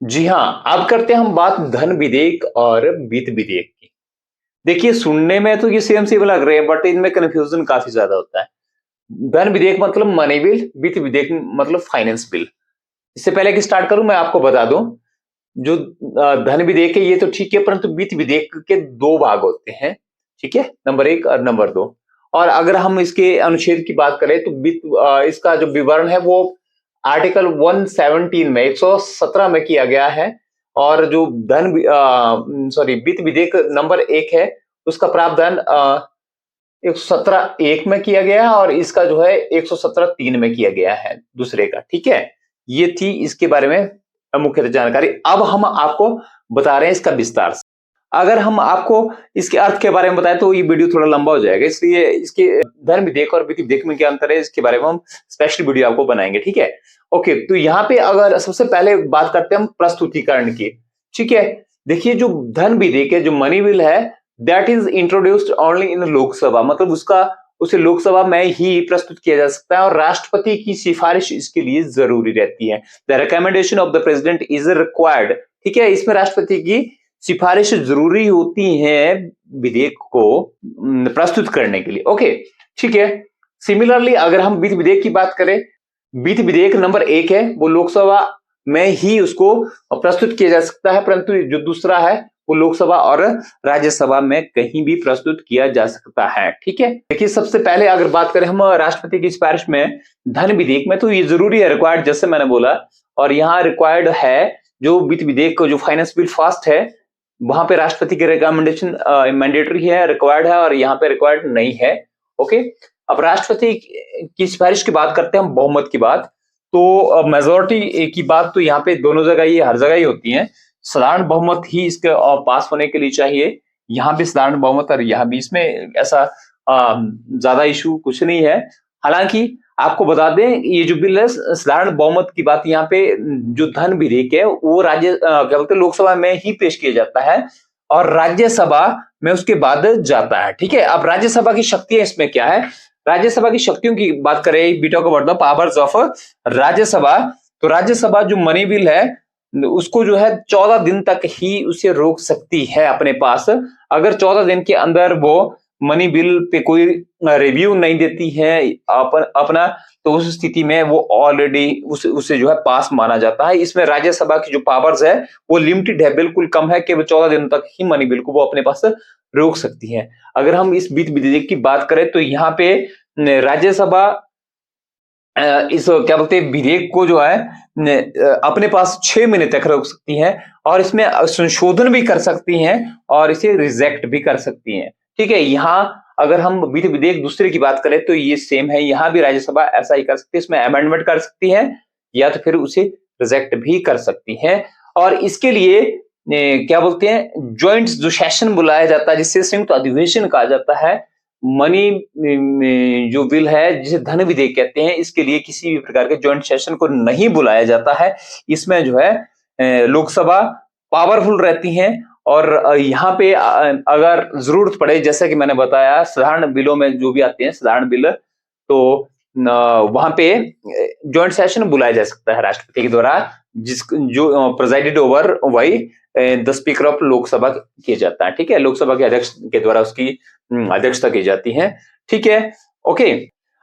जी हाँ, अब करते हैं हम बात धन विधेयक और वित्त विधेयक की। देखिए, सुनने में तो ये सेम सेम लग रहे हैं, बट इनमें कन्फ्यूजन काफी ज्यादा होता है। धन विधेयक मतलब मनी बिल, वित्त विधेयक मतलब फाइनेंस बिल। इससे पहले कि स्टार्ट करूं, मैं आपको बता दूं, जो धन विधेयक है ये तो ठीक है, परंतु वित्त विधेयक के दो भाग होते हैं। ठीक है, नंबर एक और नंबर दो। और अगर हम इसके अनुच्छेद की बात करें तो इसका जो विवरण है वो आर्टिकल 117 में 117 में किया गया है। और जो वित्त विधेयक नंबर एक है, उसका प्रावधान 117 एक में किया गया है, और इसका जो है 117 तीन में किया गया है दूसरे का। ठीक है, ये थी इसके बारे में मुख्य जानकारी। अब हम आपको बता रहे हैं इसका विस्तार से। अगर हम आपको इसके अर्थ के बारे में बताएं तो ये वीडियो थोड़ा लंबा हो जाएगा, इसलिए इसके धर्म विधेयक और विधि विधेयक में क्या अंतर है इसके बारे में हम स्पेशल वीडियो आपको बनाएंगे। ठीक है, ओके। तो यहाँ पे अगर सबसे पहले बात करते हैं हम प्रस्तुतिकरण की। ठीक है, देखिए, जो धन विधेयक है, जो मनी बिल है, that is introduced only in Lok Sabha, मतलब उसे लोकसभा में ही प्रस्तुत किया जा सकता है, और राष्ट्रपति की सिफारिश इसके लिए जरूरी रहती है। The recommendation of the president is required. ठीक है, इसमें राष्ट्रपति की सिफारिश जरूरी होती है विधेयक को प्रस्तुत करने के लिए। ओके, ठीक है। सिमिलरली अगर हम वित्त विधेयक की बात करें, वित्त विधेयक नंबर एक है वो लोकसभा में ही उसको प्रस्तुत किया जा सकता है, परंतु जो दूसरा है वो लोकसभा और राज्यसभा में कहीं भी प्रस्तुत किया जा सकता है। ठीक है, देखिए, सबसे पहले अगर बात करें हम राष्ट्रपति की सिफारिश में धन विधेयक में, तो ये जरूरी है, रिक्वायर्ड, जैसे मैंने बोला। और यहाँ रिक्वायर्ड है जो वित्त विधेयक को, जो फाइनेंस बिल फर्स्ट है, वहां पे राष्ट्रपति की रिकमेंडेशन मैंडेटरी है, रिक्वायर्ड है, और यहाँ पे रिक्वायर्ड नहीं है। ओके, अब राष्ट्रपति की सिफारिश की बात करते हैं हम, बहुमत की बात। तो मेजोरिटी की बात तो यहाँ पे दोनों जगह ही, हर जगह ही होती है। साधारण बहुमत ही इसके पास होने के लिए चाहिए। यहाँ भी साधारण बहुमत, और यहाँ भी, इसमें ऐसा ज्यादा इशू कुछ नहीं है। हालांकि आपको बता दें, ये जो बिल है, साधारण बहुमत की बात यहाँ पे, जो धन विधेयक है वो क्या बोलते हैं, लोकसभा में ही पेश किया जाता है, और राज्यसभा में उसके बाद जाता है। ठीक है, अब राज्यसभा की शक्तियां इसमें क्या है, राज्यसभा की शक्तियों की बात करें, बीटा को बढ़ पावर्स ऑफ राज्यसभा। तो राज्यसभा जो मनी बिल है उसको जो है 14 दिन तक ही उसे रोक सकती है अपने पास। अगर 14 दिन के अंदर वो मनी बिल पे कोई रिव्यू नहीं देती है अपना, तो उस स्थिति में वो ऑलरेडी उसे जो है पास माना जाता है। इसमें राज्यसभा की जो पावर्स है वो लिमिटेड है, बिल्कुल कम है, केवल 14 दिन तक ही मनी बिल को वो अपने पास रोक सकती है। अगर हम इस वित्त विधेयक की बात करें तो यहाँ पे राज्यसभा इस क्या बोलते हैं, विधेयक को जो है अपने पास 6 महीने तक रोक सकती है, और इसमें संशोधन भी कर सकती हैं, और इसे रिजेक्ट भी कर सकती हैं। ठीक है, यहाँ अगर हम वित्त विधेयक दूसरे की बात करें तो ये सेम है, यहाँ भी राज्यसभा ऐसा ही कर सकती है, इसमें अमेंडमेंट कर सकती है, या तो फिर उसे रिजेक्ट भी कर सकती है। और इसके लिए क्या बोलते हैं, ज्वाइंट जो सेशन बुलाया जाता है, जिससे संयुक्त अधिवेशन कहा जाता है, मनी जो बिल है जिसे धन विधेयक कहते हैं, इसके लिए किसी भी प्रकार के ज्वाइंट सेशन को नहीं बुलाया जाता है। इसमें जो है लोकसभा पावरफुल रहती है, और यहाँ पे अगर जरूरत पड़े, जैसा कि मैंने बताया, साधारण बिलों में जो भी आते हैं साधारण बिल, तो वहां पे ज्वाइंट सेशन बुलाया जा सकता है राष्ट्रपति के द्वारा, जो प्रेजाइडेड ओवर वही द स्पीकर ऑफ लोकसभा किया जाता है। ठीक है, लोकसभा के अध्यक्ष के द्वारा उसकी अध्यक्षता की जाती है। ठीक है, ओके।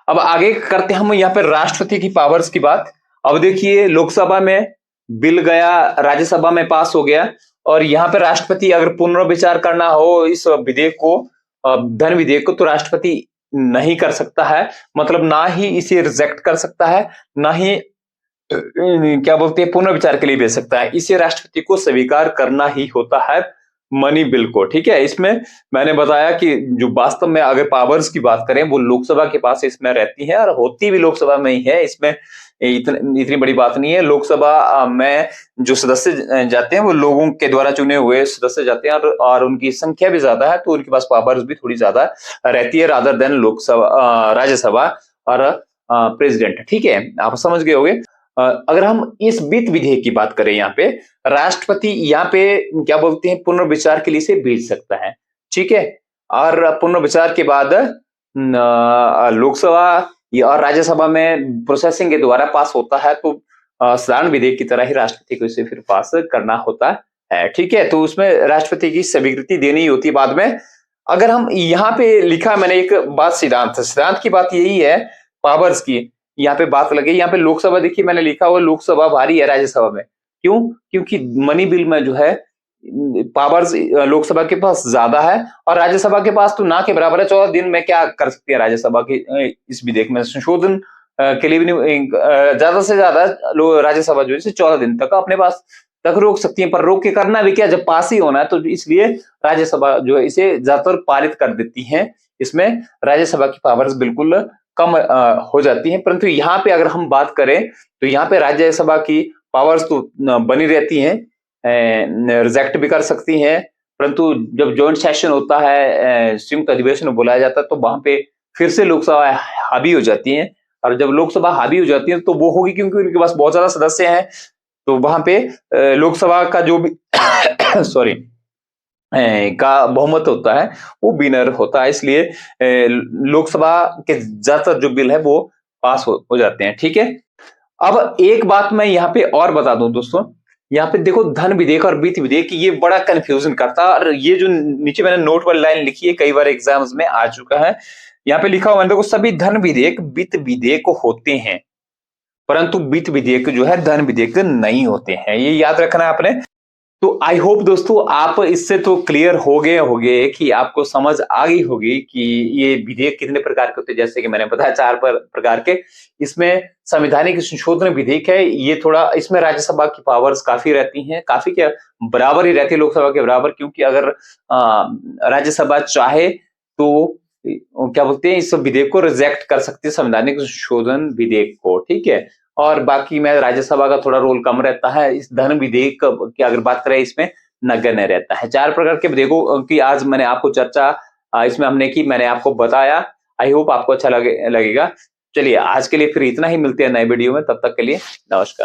अब आगे करते हैं हम यहाँ पर राष्ट्रपति की पावर्स की बात। अब देखिए, लोकसभा में बिल गया, राज्यसभा में पास हो गया, और यहाँ पे राष्ट्रपति अगर पुनर्विचार करना हो इस विधेयक को, धन विधेयक को, तो राष्ट्रपति नहीं कर सकता है, मतलब ना ही इसे रिजेक्ट कर सकता है, ना ही क्या बोलते हैं पुनर्विचार के लिए भेज सकता है। इसे राष्ट्रपति को स्वीकार करना ही होता है मनी बिल को। ठीक है, इसमें मैंने बताया कि जो वास्तव में अगर पावर्स की बात करें वो लोकसभा के पास इसमें रहती है, और होती भी लोकसभा में ही है। इसमें इतनी बड़ी बात नहीं है। लोकसभा में जो सदस्य जाते हैं वो लोगों के द्वारा चुने हुए सदस्य जाते हैं, और उनकी संख्या भी ज्यादा है, तो उनके पास पावर्स भी थोड़ी ज्यादा रहती है रादर देन लोकसभा, राज्यसभा और प्रेसिडेंट। ठीक है, आप समझ गए होंगे। अगर हम इस वित्त विधेयक की बात करें, यहाँ पे राष्ट्रपति यहाँ पे क्या बोलते हैं, पुनर्विचार के लिए इसे भेज सकता है। ठीक है, और पुनर्विचार के बाद लोकसभा और राज्यसभा में प्रोसेसिंग के द्वारा पास होता है, तो साधारण विधेयक की तरह ही राष्ट्रपति को इसे फिर पास करना होता है। ठीक है, तो उसमें राष्ट्रपति की स्वीकृति देनी होती है बाद में। अगर हम यहाँ पे लिखा मैंने एक बात, सिद्धांत की बात यही है पावर्स की, यहाँ पे बात लगी। यहाँ पे लोकसभा देखिए मैंने लिखा हुआ लोकसभा भारी है राज्यसभा में। क्यों? क्योंकि मनी बिल में जो है पावर्स लोकसभा के पास ज्यादा है और राज्यसभा के पास तो ना के बराबर है। 14 दिन में क्या कर सकती है राज्यसभा की इस विधेयक में संशोधन के लिए भी नहीं, ज्यादा से ज्यादा राज्यसभा जो है 14 दिन तक अपने पास तक रोक सकती है। पर रोक के करना भी क्या, जब पास ही होना है तो इसलिए राज्यसभा जो है इसे ज्यादातर पारित कर देती है। इसमें राज्यसभा की पावर्स बिल्कुल कम हो जाती है। परंतु यहाँ पे अगर हम बात करें तो यहाँ पे राज्यसभा की पावर्स तो बनी रहती हैं, रिजेक्ट भी कर सकती हैं। परंतु जब जॉइंट सेशन होता है, संयुक्त अधिवेशन बुलाया जाता है, तो वहां पे फिर से लोकसभा हावी हो जाती है। और जब लोकसभा हावी हो जाती है तो वो होगी क्योंकि उनके पास बहुत ज्यादा सदस्य हैं, तो वहां पे लोकसभा का जो भी सॉरी का बहुमत होता है वो विनर होता है। इसलिए लोकसभा के ज्यादातर जो बिल है वो पास हो जाते हैं। ठीक है, अब एक बात मैं यहाँ पे और बता दूं दोस्तों, यहाँ पे देखो धन विधेयक और वित्त विधेयक ये बड़ा कंफ्यूजन करता है। और ये जो नीचे मैंने नोट वाली लाइन लिखी है कई बार एग्जाम्स में आ चुका है। यहाँ पे लिखा हुआ है देखो, सभी धन विधेयक वित्त विधेयक होते हैं, परंतु वित्त विधेयक जो है धन विधेयक नहीं होते हैं। ये याद रखना है आपने। तो आई होप दोस्तों आप इससे तो क्लियर हो गए कि आपको समझ आ गई होगी कि ये विधेयक कितने प्रकार के होते हैं। जैसे कि मैंने बताया 4 प्रकार के। इसमें संवैधानिक संशोधन विधेयक है, ये थोड़ा इसमें राज्यसभा की पावर्स काफी रहती हैं, काफी क्या बराबर ही रहती है लोकसभा के बराबर। क्योंकि अगर राज्यसभा चाहे तो क्या बोलते हैं, इस विधेयक को रिजेक्ट कर सकती है, संवैधानिक संशोधन विधेयक को। ठीक है, और बाकी में राज्यसभा का थोड़ा रोल कम रहता है। इस धन विधेयक की अगर बात करें इसमें नगण्य रहता है। 4 प्रकार के विधेयकों की आज मैंने आपको चर्चा इसमें हमने की, मैंने आपको बताया। आई होप आपको अच्छा लगेगा। चलिए आज के लिए फिर इतना ही, मिलते हैं नए वीडियो में, तब तक के लिए नमस्कार।